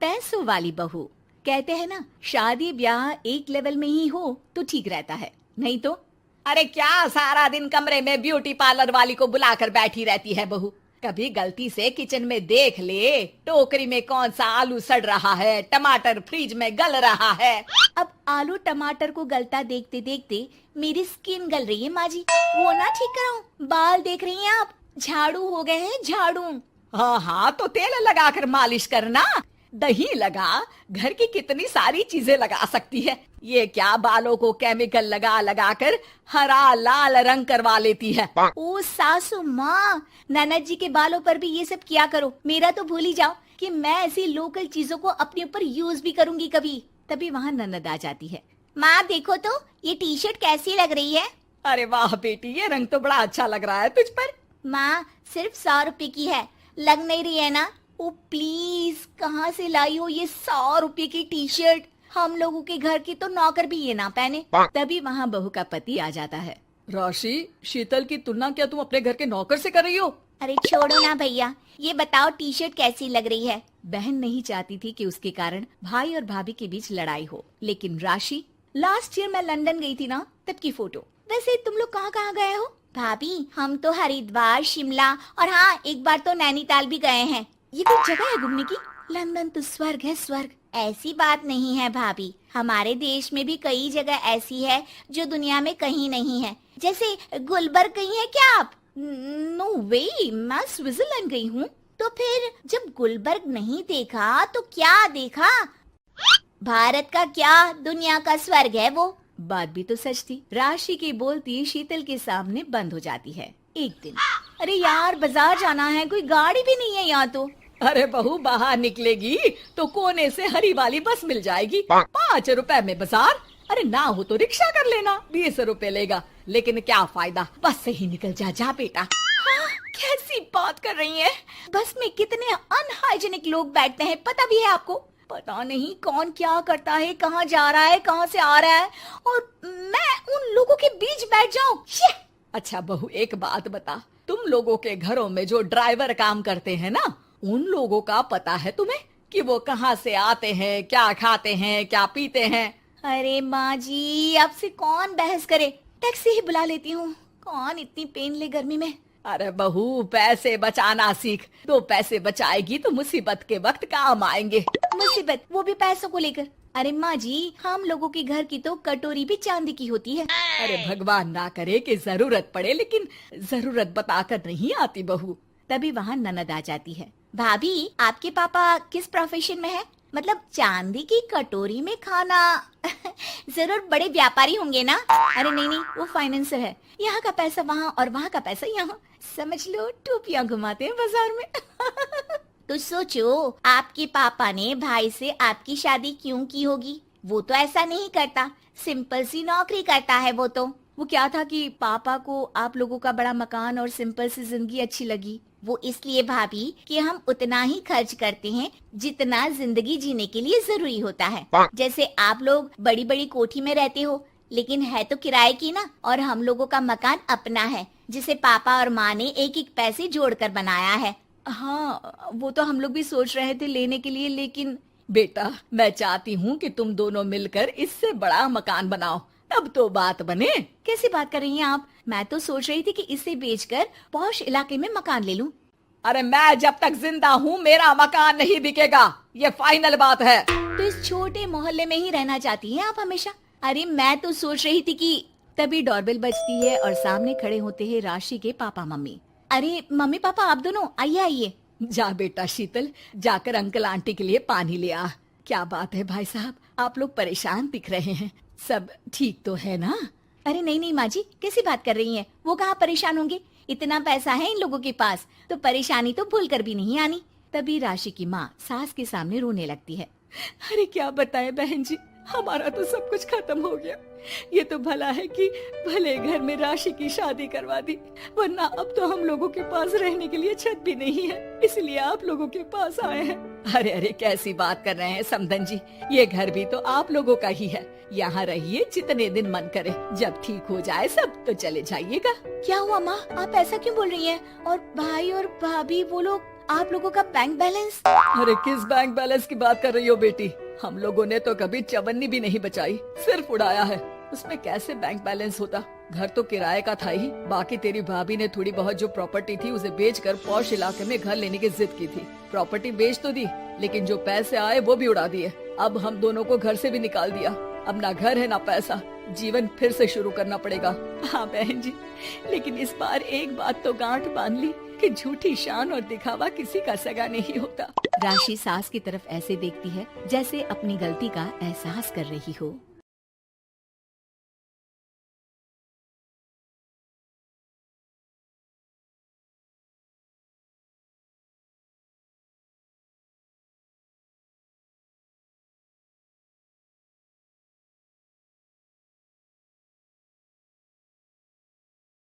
पैसों वाली बहू। कहते हैं ना, शादी ब्याह एक लेवल में ही हो तो ठीक रहता है, नहीं तो अरे क्या सारा दिन कमरे में ब्यूटी पार्लर वाली को बुलाकर बैठी रहती है बहू। कभी गलती से किचन में देख ले टोकरी में कौन सा आलू सड़ रहा है, टमाटर फ्रिज में गल रहा है। अब आलू टमाटर को गलता देखते देखते मेरी स्किन गल रही है माँ जी। वो ना ठीक कराऊं, बाल देख रही हैं आप, झाड़ू हो गए हैं झाड़ू। हाँ हाँ, तो तेल लगाकर मालिश करना, दही लगा, घर की कितनी सारी चीजें लगा सकती है। ये क्या बालों को केमिकल लगा लगा कर हरा लाल रंग करवा लेती है। ओ सासू माँ, ननद जी के बालों पर भी ये सब किया करो। मेरा तो भूल ही जाओ कि मैं ऐसी लोकल चीजों को अपने ऊपर यूज भी करूंगी कभी। तभी वहाँ ननद आ जाती है। माँ देखो तो ये टी शर्ट कैसी लग रही है। अरे वाह बेटी, ये रंग तो बड़ा अच्छा लग रहा है तुझ पर। माँ सिर्फ 100 रुपए की है, लग नहीं रही है ना। ओ प्लीज, कहाँ से लाई हो ये 100 रुपए की टी शर्ट। हम लोगों के घर की तो नौकर भी ये ना पहने। तभी वहाँ बहू का पति आ जाता है। राशि, शीतल की तुलना क्या तुम अपने घर के नौकर से कर रही हो? अरे छोड़ो ना भैया, ये बताओ टी शर्ट कैसी लग रही है। बहन नहीं चाहती थी कि उसके कारण भाई और भाभी के बीच लड़ाई हो, लेकिन राशि, लास्ट ईयर मैं लंदन गई थी ना, तब की फोटो। वैसे तुम लोग कहाँ कहाँ गए हो? भाभी हम तो हरिद्वार, शिमला और हाँ एक बार तो नैनीताल भी गए हैं। ये कोई जगह है घूमने की? लंदन तो स्वर्ग है, स्वर्ग। ऐसी बात नहीं है भाभी, हमारे देश में भी कई जगह ऐसी है जो दुनिया में कहीं नहीं है। जैसे गुलबर्ग गई हैं क्या आप? नो वे, मैं स्विट्जरलैंड गई हूँ। तो फिर जब गुलबर्ग नहीं देखा तो क्या देखा? भारत का क्या, दुनिया का स्वर्ग है वो। बात भी तो सच थी। राशि की बोलती शीतल के सामने बंद हो जाती है। एक दिन, अरे यार बाजार जाना है, कोई गाड़ी भी नहीं है यहाँ तो। अरे बहू, बाहर निकलेगी तो कोने से हरी वाली बस मिल जाएगी। 5 रुपए में बाजार। अरे ना हो तो रिक्शा कर लेना, 20 रुपए लेगा। लेकिन क्या फायदा, बस से ही निकल जा बेटा। हाँ, कैसी बात कर रही है? बस में कितने अनहाइजीनिक लोग बैठते हैं, पता भी है आपको? पता नहीं कौन क्या करता है, कहाँ जा रहा है, कहाँ से आ रहा है, और मैं उन लोगों के बीच बैठ जाऊं। अच्छा बहू, एक बात बता, तुम लोगों के घरों में जो ड्राइवर काम करते हैं ना, उन लोगों का पता है तुम्हें कि वो कहाँ से आते हैं, क्या खाते हैं, क्या पीते हैं? अरे माँ जी, आपसे कौन बहस करे, टैक्सी ही बुला लेती हूँ। कौन इतनी पेन ले गर्मी में। अरे बहू, पैसे बचाना सीख, तो पैसे बचाएगी तो मुसीबत के वक्त काम आएंगे। मुसीबत, वो भी पैसों को लेकर? अरे माँ जी, हम लोगों के घर की तो कटोरी भी चांदी की होती है। अरे भगवान ना करे कि जरूरत पड़े, लेकिन जरूरत बताकर नहीं आती बहू। तभी वहाँ ननद आ जाती है। भाभी, आपके पापा किस प्रोफेशन में है? मतलब चांदी की कटोरी में खाना। जरूर बड़े व्यापारी होंगे ना? अरे नहीं नहीं, वो फाइनेंसर है। यहाँ का पैसा वहाँ और वहाँ का पैसा यहाँ, समझ लो टोपियाँ घुमाते हैं बाजार में। तो सोचो, आपके पापा ने भाई से आपकी शादी क्यों की होगी? वो तो ऐसा नहीं करता, सिंपल सी नौकरी करता है वो तो। वो क्या था कि पापा को आप लोगों का बड़ा मकान और सिंपल सी जिंदगी अच्छी लगी। वो इसलिए भाभी कि हम उतना ही खर्च करते हैं जितना जिंदगी जीने के लिए जरूरी होता है। जैसे आप लोग बड़ी बड़ी कोठी में रहते हो, लेकिन है तो किराए की ना, और हम लोगों का मकान अपना है, जिसे पापा और माँ ने एक एक पैसे जोड़कर बनाया है। हाँ, वो तो हम लोग भी सोच रहे थे लेने के लिए, लेकिन बेटा मैं चाहती हूँ कि तुम दोनों मिलकर इससे बड़ा मकान बनाओ, तब तो बात बने। कैसी बात कर रही हैं आप? मैं तो सोच रही थी कि इसे बेचकर पॉश इलाके में मकान ले लूं। अरे मैं जब तक जिंदा हूँ मेरा मकान नहीं बिकेगा, ये फाइनल बात है। तो इस छोटे मोहल्ले में ही रहना चाहती हैं आप हमेशा? अरे मैं तो सोच रही थी कि। तभी डोरबेल बजती है और सामने खड़े होते हैं राशि के पापा मम्मी। अरे मम्मी पापा, आप दोनों आइए आइए। जा बेटा शीतल, जाकर अंकल आंटी के लिए पानी ले आ। क्या बात है भाई साहब, आप लोग परेशान दिख रहे हैं, सब ठीक तो है ना? अरे नहीं नहीं माँ जी, कैसी बात कर रही हैं? वो कहाँ परेशान होंगे, इतना पैसा है इन लोगों के पास, तो परेशानी तो भूल कर भी नहीं आनी। तभी राशि की माँ सास के सामने रोने लगती है। अरे क्या बताएं बहन जी, हमारा तो सब कुछ खत्म हो गया। ये तो भला है कि भले घर में राशि की शादी करवा दी, वरना अब तो हम लोगों के पास रहने के लिए छत भी नहीं है, इसलिए आप लोगों के पास आए हैं। अरे अरे कैसी बात कर रहे हैं समधन जी, ये घर भी तो आप लोगों का ही है, यहाँ रहिए जितने दिन मन करे, जब ठीक हो जाए सब तो चले जाइएगा। क्या हुआ माँ, आप ऐसा क्यों बोल रही हैं? और भाई और भाभी वो लोग आप लोगों का बैंक बैलेंस? अरे किस बैंक बैलेंस की बात कर रही हो बेटी? हम लोगों ने तो कभी चवन्नी भी नहीं बचाई, सिर्फ उड़ाया है। उसमें कैसे बैंक बैलेंस होता? घर तो किराए का था ही। बाकी तेरी भाभी ने थोड़ी बहुत जो प्रॉपर्टी थी उसे बेचकर पॉश इलाके में घर लेने की जिद की थी। प्रॉपर्टी बेच तो दी, लेकिन जो पैसे आए वो भी उड़ा दिए। अब हम दोनों को घर से भी निकाल दिया। अब ना घर है ना पैसा, जीवन फिर से शुरू करना पड़ेगा। हाँ बहन जी, लेकिन इस बार एक बात तो गांठ बांध ली कि झूठी शान और दिखावा किसी का सगा नहीं होता। राशि सास की तरफ ऐसे देखती है जैसे अपनी गलती का एहसास कर रही हो।